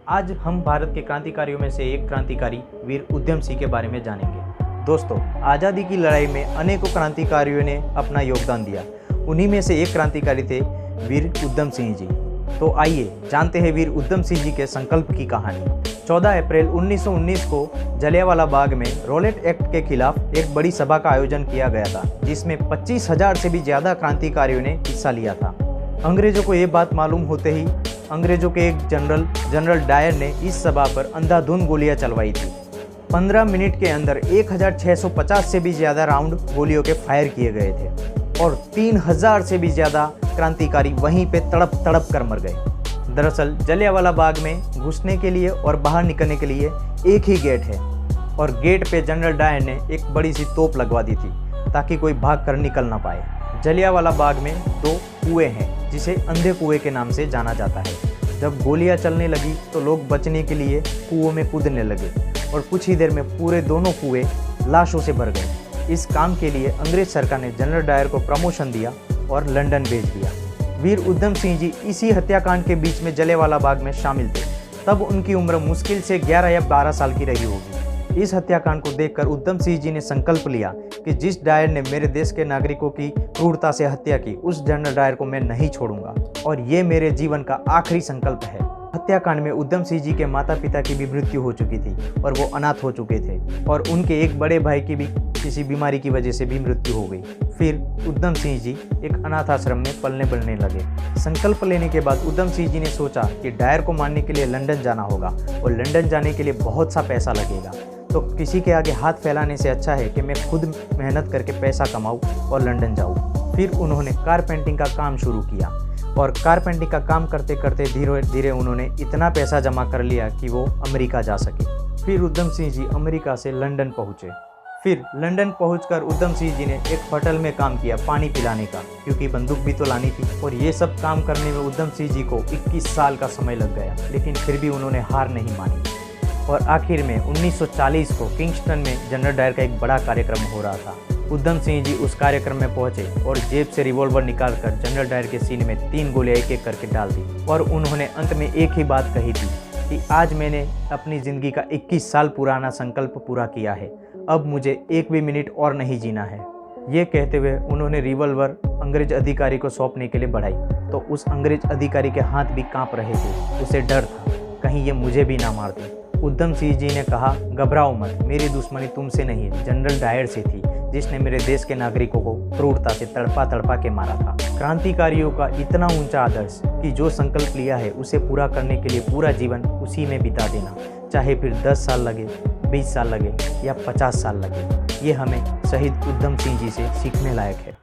आज हम भारत के क्रांतिकारियों में से एक क्रांतिकारी वीर उधम सिंह के बारे में जानेंगे। दोस्तों, आज़ादी की लड़ाई में अनेकों क्रांतिकारियों ने अपना योगदान दिया। उन्हीं में से एक क्रांतिकारी थे वीर उधम सिंह जी। तो आइए जानते हैं वीर उधम सिंह जी के संकल्प की कहानी। 14 अप्रैल 1919 को जलियांवाला बाग में रॉलेट एक्ट के खिलाफ एक बड़ी सभा का आयोजन किया गया था, जिसमें 25,000 से भी ज़्यादा क्रांतिकारियों ने हिस्सा लिया था। अंग्रेजों को ये बात मालूम होते ही अंग्रेजों के एक जनरल डायर ने इस सभा पर अंधाधुंध गोलियां चलवाई थी। 15 मिनट के अंदर 1650 से भी ज़्यादा राउंड गोलियों के फायर किए गए थे और 3000 से भी ज़्यादा क्रांतिकारी वहीं पे तड़प तड़प कर मर गए। दरअसल जलियांवाला बाग में घुसने के लिए और बाहर निकलने के लिए एक ही गेट है और गेट पे जनरल डायर ने एक बड़ी सी तोप लगवा दी थी ताकि कोई भाग कर निकल ना पाए। जलियांवाला बाग में 2 कुएं हैं जिसे अंधे कुएं के नाम से जाना जाता है। जब गोलियां चलने लगी तो लोग बचने के लिए कुओं में कूदने लगे और कुछ ही देर में पूरे दोनों कुएं लाशों से भर गए। इस काम के लिए अंग्रेज सरकार ने जनरल डायर को प्रमोशन दिया और लंदन भेज दिया। वीर उधम सिंह जी इसी हत्याकांड के बीच में जलियांवाला बाग में शामिल थे। तब उनकी उम्र मुश्किल से 11 या 12 साल की रही होगी। इस हत्याकांड को देखकर उधम सिंह जी ने संकल्प लिया कि जिस डायर ने मेरे देश के नागरिकों की क्रूरता से हत्या की, उस जनरल डायर को मैं नहीं छोड़ूंगा और ये मेरे जीवन का आखिरी संकल्प है। हत्याकांड में उधम सिंह जी के माता पिता की भी मृत्यु हो चुकी थी और वो अनाथ हो चुके थे और उनके एक बड़े भाई की भी किसी बीमारी की वजह से भी मृत्यु हो गई। फिर उधम सिंह जी एक अनाथ आश्रम में पलने बढ़ने लगे। संकल्प लेने के बाद उधम सिंह जी ने सोचा कि डायर को मारने के लिए लंदन जाना होगा और लंदन जाने के लिए बहुत सा पैसा लगेगा, तो किसी के आगे हाथ फैलाने से अच्छा है कि मैं खुद मेहनत करके पैसा कमाऊँ और लंदन जाऊँ। फिर उन्होंने कारपेंटिंग का काम शुरू किया और कारपेंटिंग का काम करते करते धीरे धीरे उन्होंने इतना पैसा जमा कर लिया कि वो अमेरिका जा सके। फिर उधम सिंह जी अमेरिका से लंदन पहुँचे। फिर लंदन पहुंचकर उधम सिंह जी ने एक होटल में काम किया पानी पिलाने का, क्योंकि बंदूक भी तो लानी थी। और ये सब काम करने में उधम सिंह जी को 21 साल का समय लग गया, लेकिन फिर भी उन्होंने हार नहीं मानी। और आखिर में 1940 को किंगस्टन में जनरल डायर का एक बड़ा कार्यक्रम हो रहा था। उधम सिंह जी उस कार्यक्रम में पहुंचे और जेब से रिवॉल्वर निकालकर जनरल डायर के सीने में 3 गोलियां एक एक करके डाल दी और उन्होंने अंत में एक ही बात कही थी कि आज मैंने अपनी ज़िंदगी का 21 साल पुराना संकल्प पूरा किया है, अब मुझे एक भी मिनट और नहीं जीना है। ये कहते हुए उन्होंने रिवॉल्वर अंग्रेज अधिकारी को सौंपने के लिए बढ़ाई, तो उस अंग्रेज अधिकारी के हाथ भी कांप रहे थे। उसे डर था कहीं ये मुझे भी ना मार दे। उधम सिंह जी ने कहा, घबराओ मत, मेरी दुश्मनी तुमसे नहीं जनरल डायर से थी, जिसने मेरे देश के नागरिकों को क्रूरता से तड़पा तड़पा के मारा था। क्रांतिकारियों का इतना ऊंचा आदर्श कि जो संकल्प लिया है उसे पूरा करने के लिए पूरा जीवन उसी में बिता देना, चाहे फिर 10 साल लगे, 20 साल लगे या 50 साल लगे। ये हमें शहीद उधम सिंह जी से सीखने लायक है।